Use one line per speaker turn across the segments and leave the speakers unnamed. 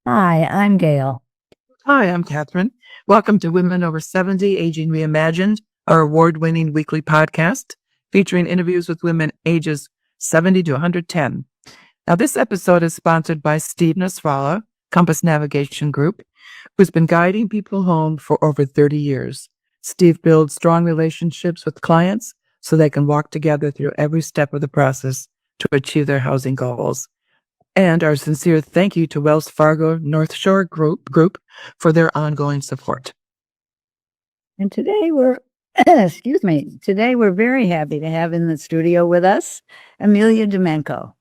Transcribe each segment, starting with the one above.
Hi, I'm Gail.
Hi, I'm Catherine. Welcome to Women Over 70 Aging Reimagined, our award-winning weekly podcast featuring interviews with women ages 70 to 110. Now, this episode is sponsored by Steve Nasrallah, Compass Navigation Group, who's been guiding people home for over 30 years. Steve builds strong relationships with clients so they can walk together through every step of the process to achieve their housing goals. And our sincere thank you to Wells Fargo North Shore Group for their ongoing support.
And today today we're very happy to have in the studio with us Emilia DiMenco.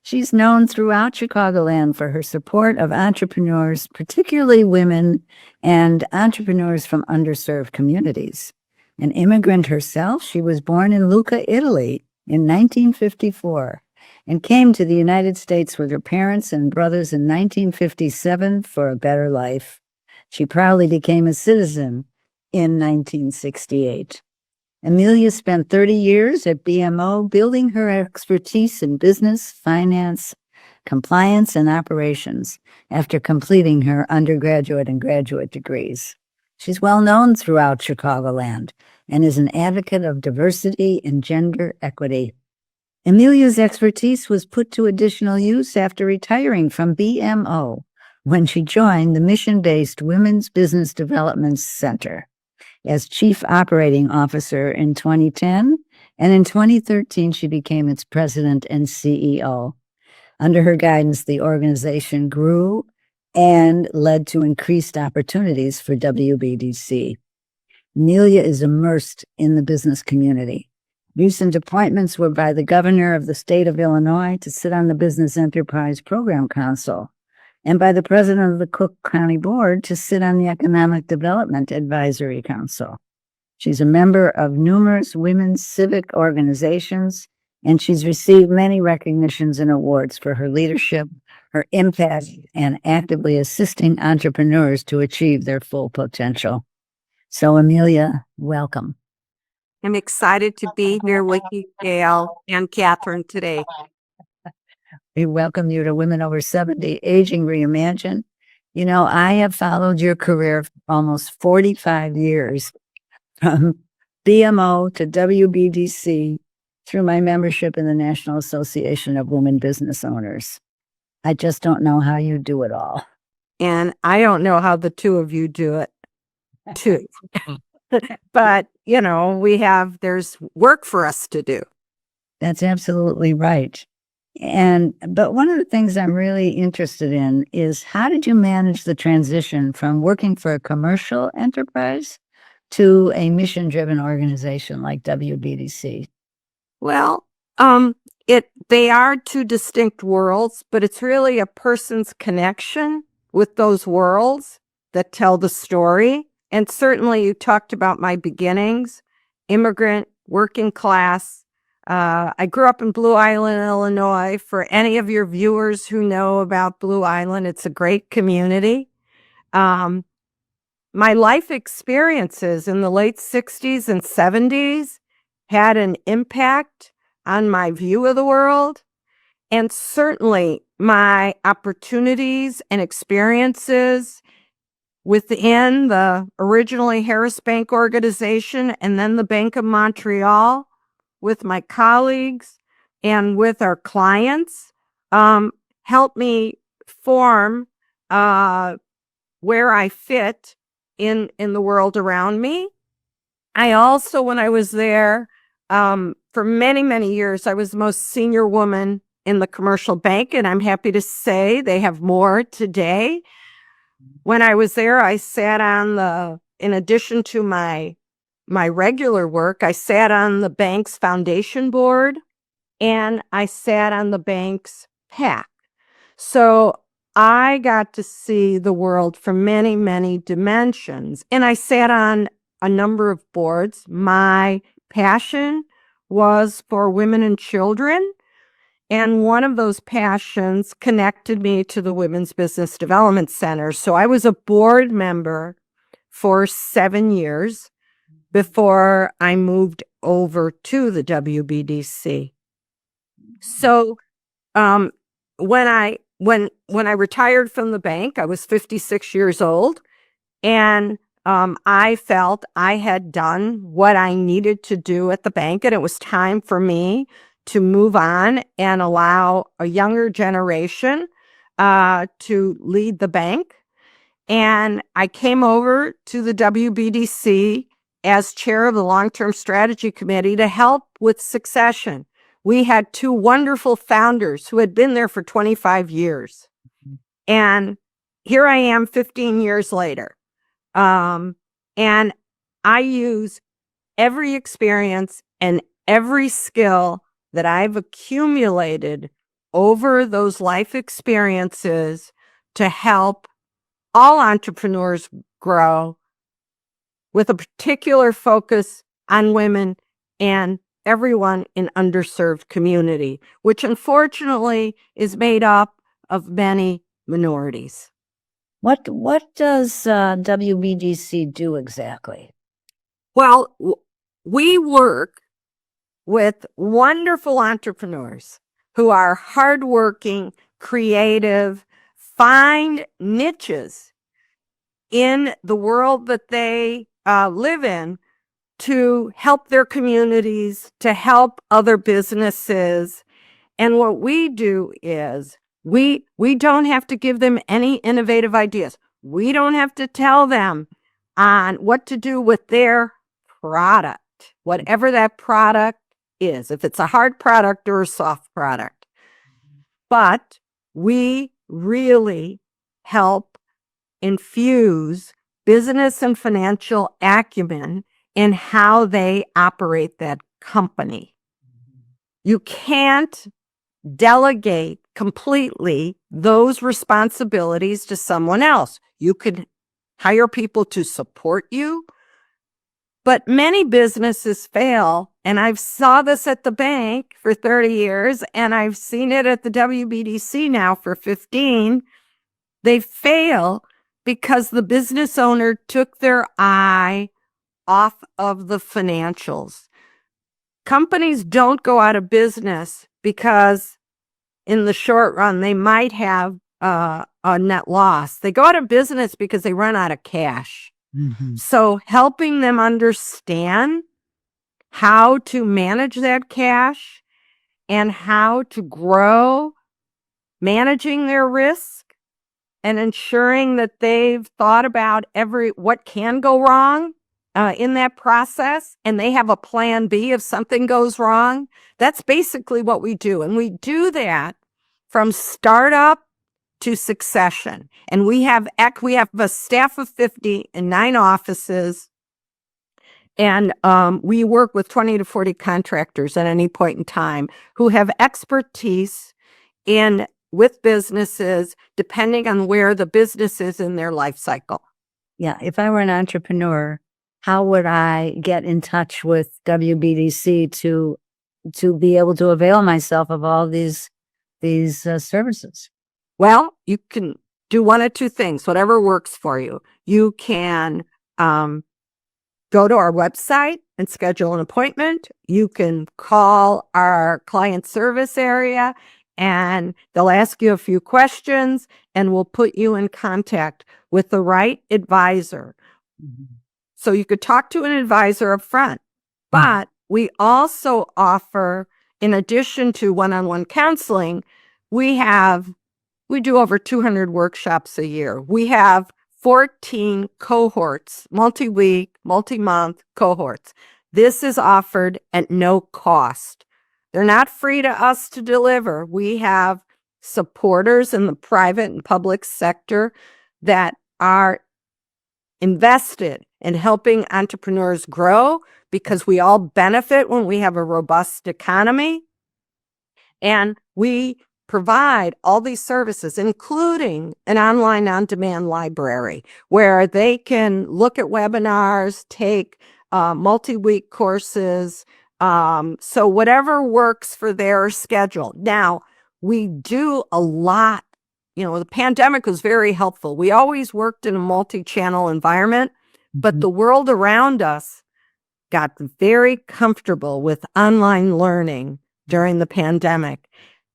She's known throughout Chicagoland for her support of entrepreneurs, particularly women and entrepreneurs from underserved communities. An immigrant herself, she was born in Lucca, Italy in 1954 and came to the United States with her parents and brothers in 1957 for a better life. She proudly became a citizen in 1968. Emilia spent 30 years at BMO building her expertise in business, finance, compliance, and operations after completing her undergraduate and graduate degrees. She's well known throughout Chicagoland and is an advocate of diversity and gender equity. Emilia's expertise was put to additional use after retiring from BMO when she joined the mission-based Women's Business Development Center as Chief Operating Officer in 2010, and in 2013, she became its president and CEO. Under her guidance, the organization grew and led to increased opportunities for WBDC. Emilia is immersed in the business community. Recent appointments were by the governor of the state of Illinois to sit on the Business Enterprise Program Council, and by the president of the Cook County Board to sit on the Economic Development Advisory Council. She's a member of numerous women's civic organizations, and she's received many recognitions and awards for her leadership, her impact, and actively assisting entrepreneurs to achieve their full potential. So, Emilia, welcome.
I'm excited to be here with you, Gail and Catherine, today.
We welcome you to Women Over 70 Aging Reimagined. You know, I have followed your career for almost 45 years, from BMO to WBDC, through my membership in the National Association of Women Business Owners. I just don't know how you do it all.
And I don't know how the two of you do it, too. But, you know, there's work for us to do.
That's absolutely right. But one of the things I'm really interested in is, how did you manage the transition from working for a commercial enterprise to a mission-driven organization like WBDC?
Well, they are two distinct worlds, but it's really a person's connection with those worlds that tell the story. And certainly you talked about my beginnings, immigrant, working class. I grew up in Blue Island, Illinois. For any of your viewers who know about Blue Island, it's a great community. My life experiences in the late 60s and 70s had an impact on my view of the world. And certainly my opportunities and experiences within the originally Harris Bank organization and then the Bank of Montreal, with my colleagues and with our clients, helped me form where I fit in the world around me. I also, when I was there, for many, many years, I was the most senior woman in the commercial bank, and I'm happy to say they have more today. When I was there, I sat on in addition to my regular work, I sat on the bank's foundation board, and I sat on the bank's PAC. So I got to see the world from many, many dimensions, and I sat on a number of boards. My passion was for women and children, and one of those passions connected me to the Women's Business Development Center. So I was a board member for 7 years before I moved over to the WBDC. So when I when I retired from the bank, I was 56 years old, and I felt I had done what I needed to do at the bank, and it was time for me to move on and allow a younger generation to lead the bank. And I came over to the WBDC as chair of the long-term strategy committee to help with succession. We had two wonderful founders who had been there for 25 years. And here I am 15 years later. And I use every experience and every skill that I've accumulated over those life experiences to help all entrepreneurs grow, with a particular focus on women and everyone in underserved community, which unfortunately is made up of many minorities.
What does WBDC do exactly?
Well, we work with wonderful entrepreneurs who are hardworking, creative, find niches in the world that they live in to help their communities, to help other businesses. And what we do is we don't have to give them any innovative ideas. We don't have to tell them on what to do with their product, whatever that product is, if it's a hard product or a soft product. But we really help infuse business and financial acumen in how they operate that company. You can't delegate completely those responsibilities to someone else. You could hire people to support you, but many businesses fail. And I've saw this at the bank for 30 years, and I've seen it at the WBDC now for 15. They fail because the business owner took their eye off of the financials. Companies don't go out of business because in the short run, they might have a net loss. They go out of business because they run out of cash.
Mm-hmm.
So helping them understand how to manage that cash and how to grow, managing their risk, and ensuring that they've thought about what can go wrong in that process, and they have a plan B if something goes wrong. That's basically what we do. And we do that from startup to succession. And we have a staff of 50 in 9 offices. And we work with 20 to 40 contractors at any point in time who have expertise with businesses, depending on where the business is in their life cycle.
Yeah, if I were an entrepreneur, how would I get in touch with WBDC to be able to avail myself of all these services?
Well, you can do one of two things, whatever works for you. You can go to our website and schedule an appointment. You can call our client service area and they'll ask you a few questions and we'll put you in contact with the right advisor.
Mm-hmm.
So you could talk to an advisor up front. But we also offer, in addition to one-on-one counseling, we do over 200 workshops a year. We have 14 cohorts, multi-week, multi-month cohorts. This is offered at no cost. They're not free to us to deliver. We have supporters in the private and public sector that are invested in helping entrepreneurs grow, because we all benefit when we have a robust economy. And we provide all these services, including an online on-demand library where they can look at webinars, take multi-week courses. So whatever works for their schedule. Now, we do a lot. The pandemic was very helpful. We always worked in a multi-channel environment, but the world around us got very comfortable with online learning during the pandemic.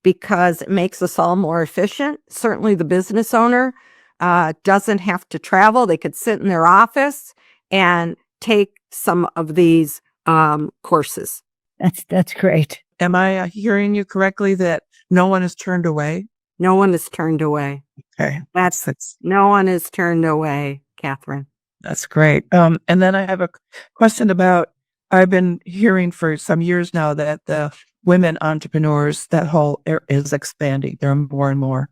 because it makes us all more efficient. Certainly the business owner doesn't have to travel. They could sit in their office and take some of these courses.
That's great.
Am I hearing you correctly that no one is turned away?
No one is turned away.
Okay.
That's
That's
no one is turned away, Catherine.
That's great. And then I have a question about, I've been hearing for some years now that the women entrepreneurs, that whole is expanding. There are more and more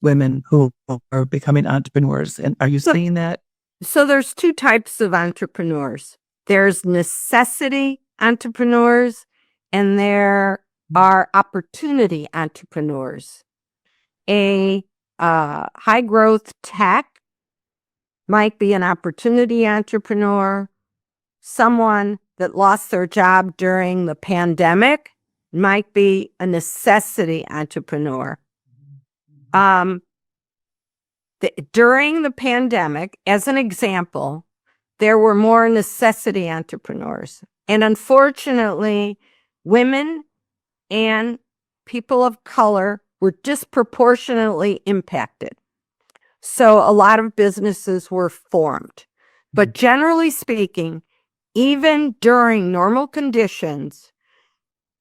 women who are becoming entrepreneurs. And are you seeing that?
So there's two types of entrepreneurs. There's necessity entrepreneurs and there are opportunity entrepreneurs. A high growth tech might be an opportunity entrepreneur. Someone that lost their job during the pandemic might be a necessity entrepreneur. During the pandemic, as an example, there were more necessity entrepreneurs. And unfortunately, women and people of color were disproportionately impacted. So a lot of businesses were formed. But generally speaking, even during normal conditions,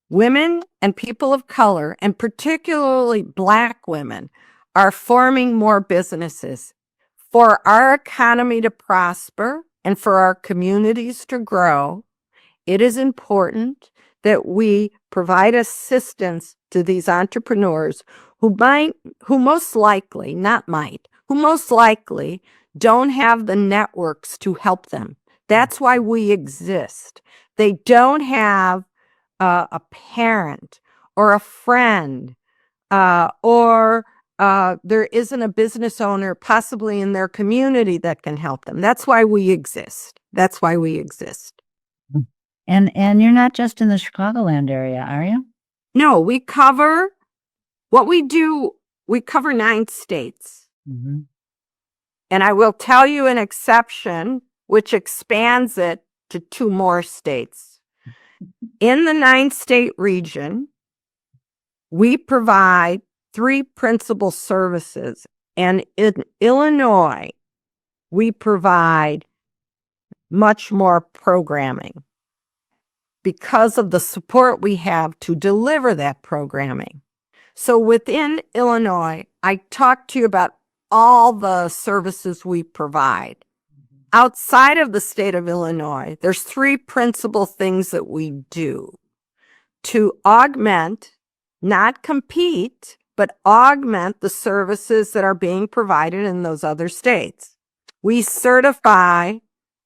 women and people of color, and particularly Black women, are forming more businesses. For our economy to prosper and for our communities to grow, it is important that we provide assistance to these entrepreneurs who most likely don't have the networks to help them. That's why we exist. They don't have a parent or a friend or there isn't a business owner possibly in their community that can help them. That's why we exist. That's why we exist.
And you're not just in the Chicagoland area, are you?
No, we cover 9 states.
Mm-hmm.
And I will tell you an exception, which expands it to 2 more states. In the 9-state region, we provide 3 principal services. And in Illinois, we provide much more programming because of the support we have to deliver that programming. So within Illinois, I talked to you about all the services we provide. Outside of the state of Illinois, there's 3 principal things that we do to augment, not compete, but augment the services that are being provided in those other states. We certify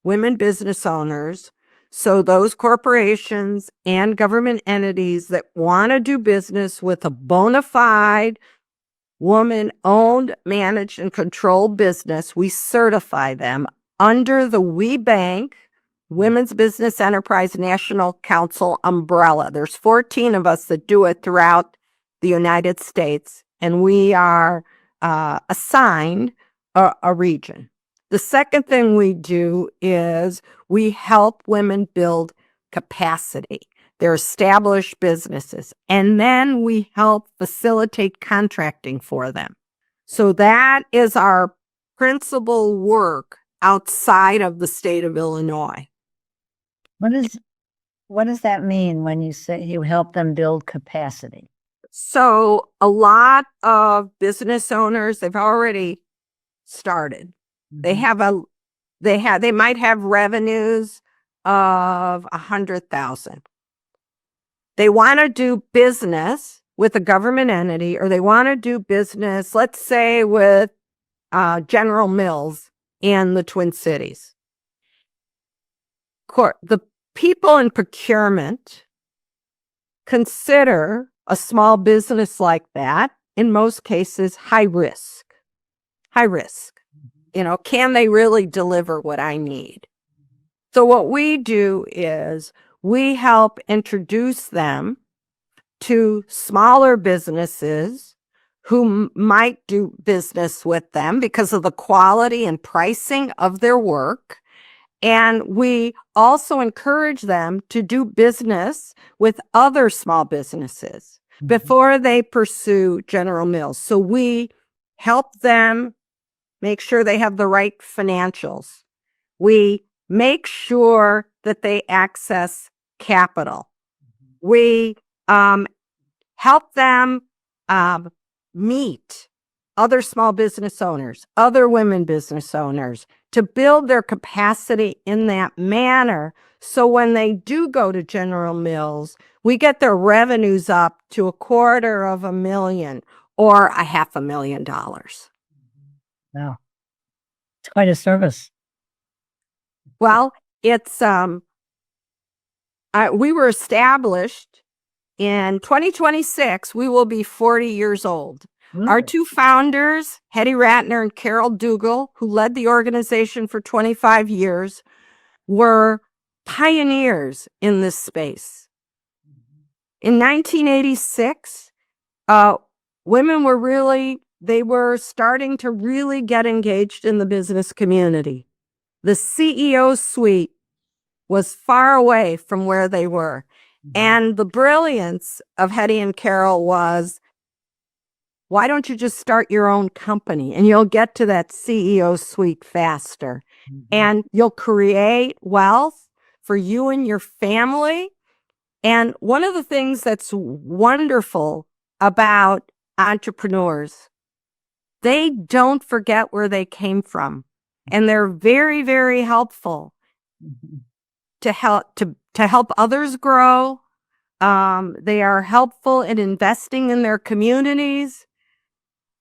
women business owners, so those corporations and government entities that want to do business with a bona fide woman-owned, managed, and controlled business, we certify them under the WBDC, Women's Business Enterprise National Council umbrella. There's 14 of us that do it throughout the United States, and we are assigned a region. The second thing we do is we help women build capacity. They're established businesses, and then we help facilitate contracting for them. So that is our principal work outside of the state of Illinois.
What does that mean when you say you help them build capacity?
So a lot of business owners, they've already started.
Mm-hmm.
They might have revenues of 100,000. They want to do business with a government entity, or they want to do business, let's say, with General Mills in the Twin Cities. The people in procurement consider a small business like that, in most cases, high risk. High risk. Can they really deliver what I need? So what we do is we help introduce them to smaller businesses who might do business with them because of the quality and pricing of their work. And we also encourage them to do business with other small businesses. before they pursue General Mills. So we help them make sure they have the right financials. We make sure that they access capital. We help them meet other small business owners, other women business owners, to build their capacity in that manner. So when they do go to General Mills, we get their revenues up to $250,000 or $500,000.
Wow. It's quite a service.
Well, it's we were established in 2026. We will be 40 years old. Our two founders, Hetty Ratner and Carol Dougal, who led the organization for 25 years, were pioneers in this space. In 1986, women were starting to really get engaged in the business community. The CEO suite was far away from where they were. And the brilliance of Hetty and Carol was, why don't you just start your own company and you'll get to that CEO suite faster, and you'll create wealth for you and your family. And one of the things that's wonderful about entrepreneurs, they don't forget where they came from, and they're very, very helpful to help others grow. They are helpful in investing in their communities.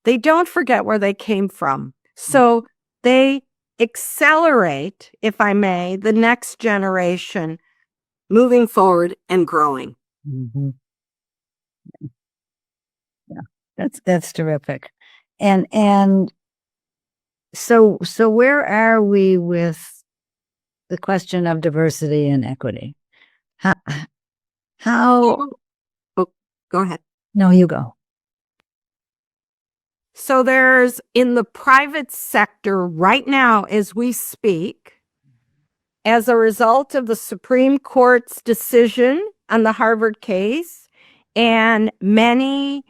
They don't forget where they came from. So they accelerate, if I may, the next generation moving forward and growing.
Mm-hmm. Yeah, that's terrific. And so where are we with the question of diversity and equity? How?
Oh, go ahead.
No, you go.
So there's, in the private sector right now as we speak, as a result of the Supreme Court's decision on the Harvard case and many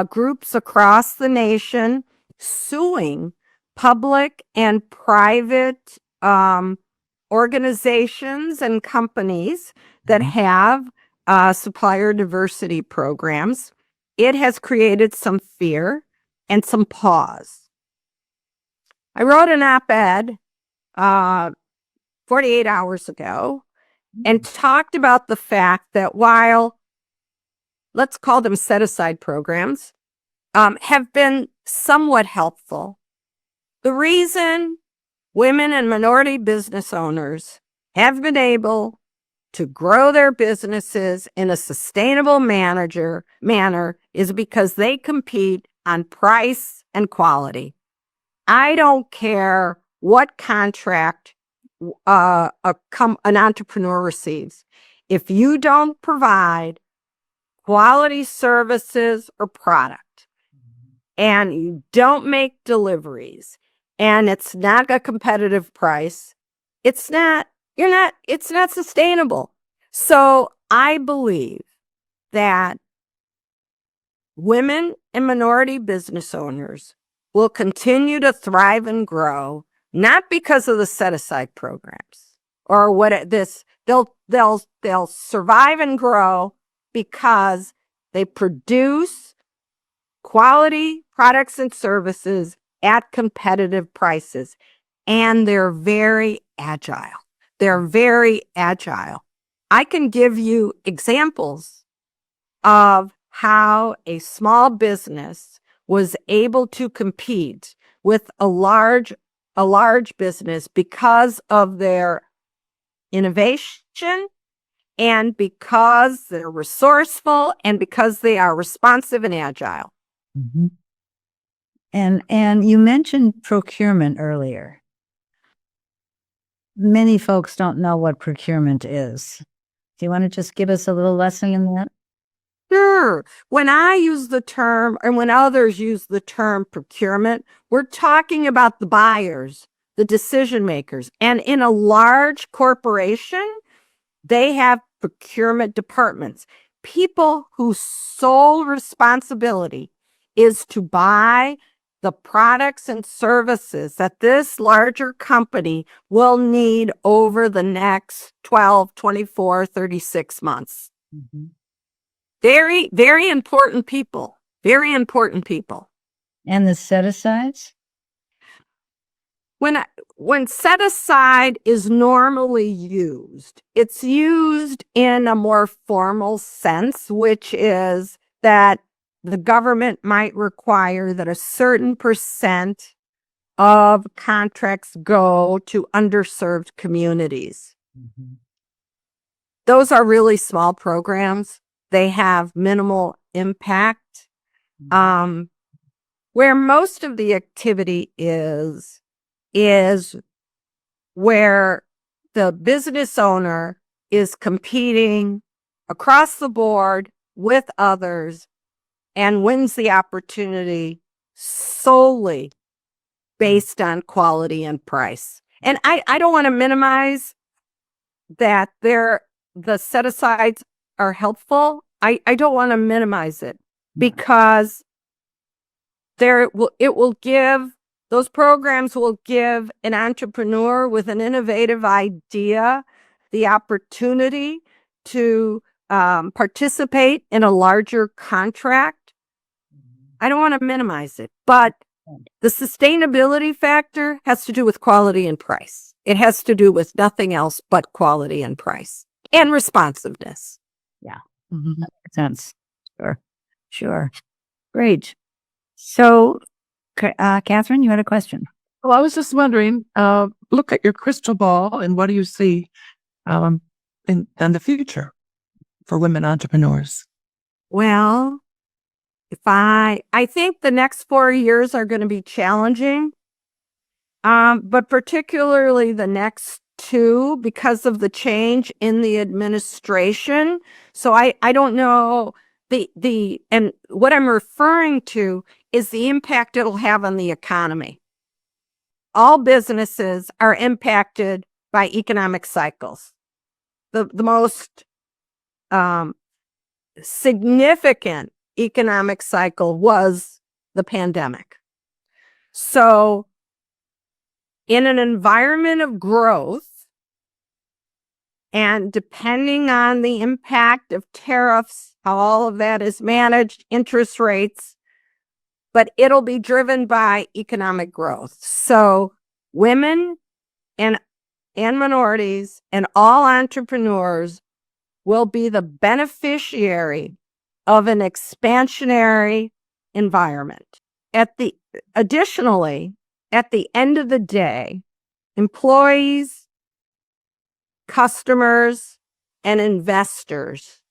groups across the nation suing public and private organizations and companies that have supplier diversity programs, it has created some fear and some pause. I wrote an op-ed 48 hours ago and talked about the fact that while, let's call them set-aside programs, have been somewhat helpful, the reason women and minority business owners have been able to grow their businesses in a sustainable manner is because they compete on price and quality. I don't care what contract an entrepreneur receives. If you don't provide quality services or product, and you don't make deliveries, and it's not a competitive price, it's not sustainable. So I believe that women and minority business owners will continue to thrive and grow, not because of the set-aside programs or they'll survive and grow because they produce quality products and services at competitive prices, and they're very agile. I can give you examples of how a small business was able to compete with a large business because of their innovation and because they're resourceful and because they are responsive and agile.
Mm-hmm. And you mentioned procurement earlier. Many folks don't know what procurement is. Do you want to just give us a little lesson in that?
Sure. When I use the term, and when others use the term procurement, we're talking about the buyers, the decision makers. And in a large corporation, they have procurement departments. people whose sole responsibility is to buy the products and services that this larger company will need over the next 12, 24, 36 months.
Mhm.
Very, very important people. Very important people.
And the set-asides?
When set aside is normally used, it's used in a more formal sense, which is that the government might require that a certain percent of contracts go to underserved communities.
Mhm.
Those are really small programs. They have minimal impact. Where most of the activity is where the business owner is competing across the board with others and wins the opportunity solely based on quality and price. And I don't want to minimize that the set-asides are helpful. I don't want to minimize it because those programs will give an entrepreneur with an innovative idea the opportunity to participate in a larger contract. I don't want to minimize it, but the sustainability factor has to do with quality and price. It has to do with nothing else but quality and price and responsiveness.
Mhm.
Makes sense. Sure. Sure. Great. So, Catherine, you had a question.
Well, I was just wondering, look at your crystal ball and what do you see in the future for women entrepreneurs?
Well, I think the next 4 years are going to be challenging, but particularly the next two because of the change in the administration. So I don't know and what I'm referring to is the impact it'll have on the economy. All businesses are impacted by economic cycles. The most significant economic cycle was the pandemic. So in an environment of growth, and depending on the impact of tariffs, how all of that is managed, interest rates, but it'll be driven by economic growth. So women and minorities and all entrepreneurs will be the beneficiary of an expansionary environment. Additionally, at the end of the day, employees, customers, and investors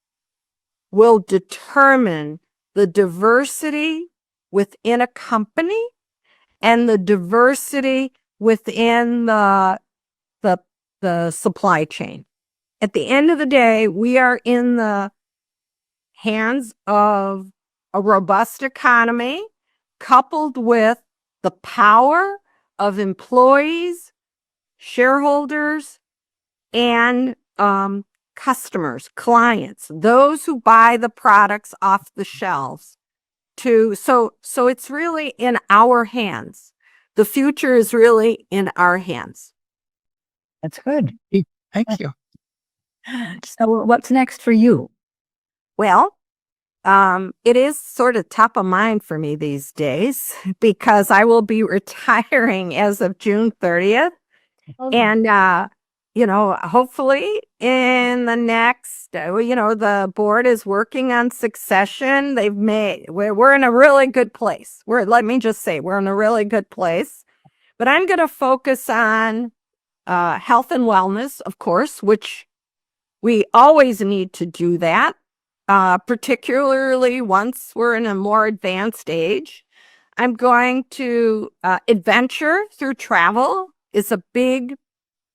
will determine the diversity within a company and the diversity within the supply chain. At the end of the day, we are in the hands of a robust economy coupled with the power of employees, shareholders, and customers, clients, those who buy the products off the shelves. So it's really in our hands. The future is really in our hands.
That's good.
Thank you.
So, what's next for you?
Well, it is sort of top of mind for me these days because I will be retiring as of June 30th. And, hopefully in the next, the board is working on succession. We're in a really good place. Let me just say, we're in a really good place. But I'm going to focus on health and wellness, of course, which we always need to do that, particularly once we're in a more advanced age. I'm going to adventure through travel is a big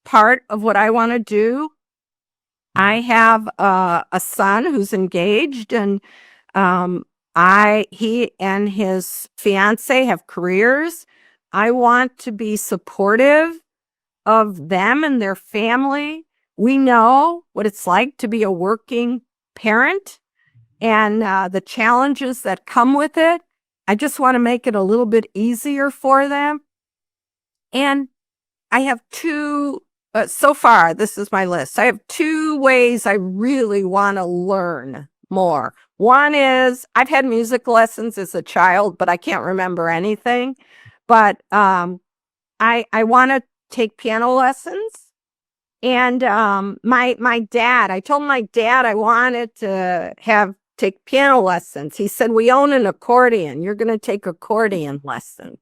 part of what I want to do. I have a son who's engaged, and he and his fiance have careers. I want to be supportive of them and their family. We know what it's like to be a working parent, and the challenges that come with it. I just want to make it a little bit easier for them. And I have two, so far, this is my list. I have two ways I really want to learn more. One is I've had music lessons as a child, but I can't remember anything. But I want to take piano lessons. And my dad, I told my dad I wanted to take piano lessons. He said, we own an accordion. You're going to take accordion lessons.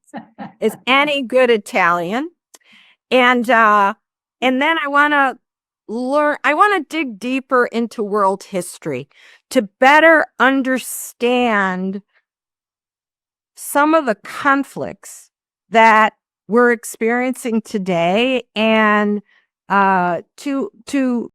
Is any good Italian? And then I want to learn, I want to dig deeper into world history to better understand some of the conflicts that we're experiencing today, and to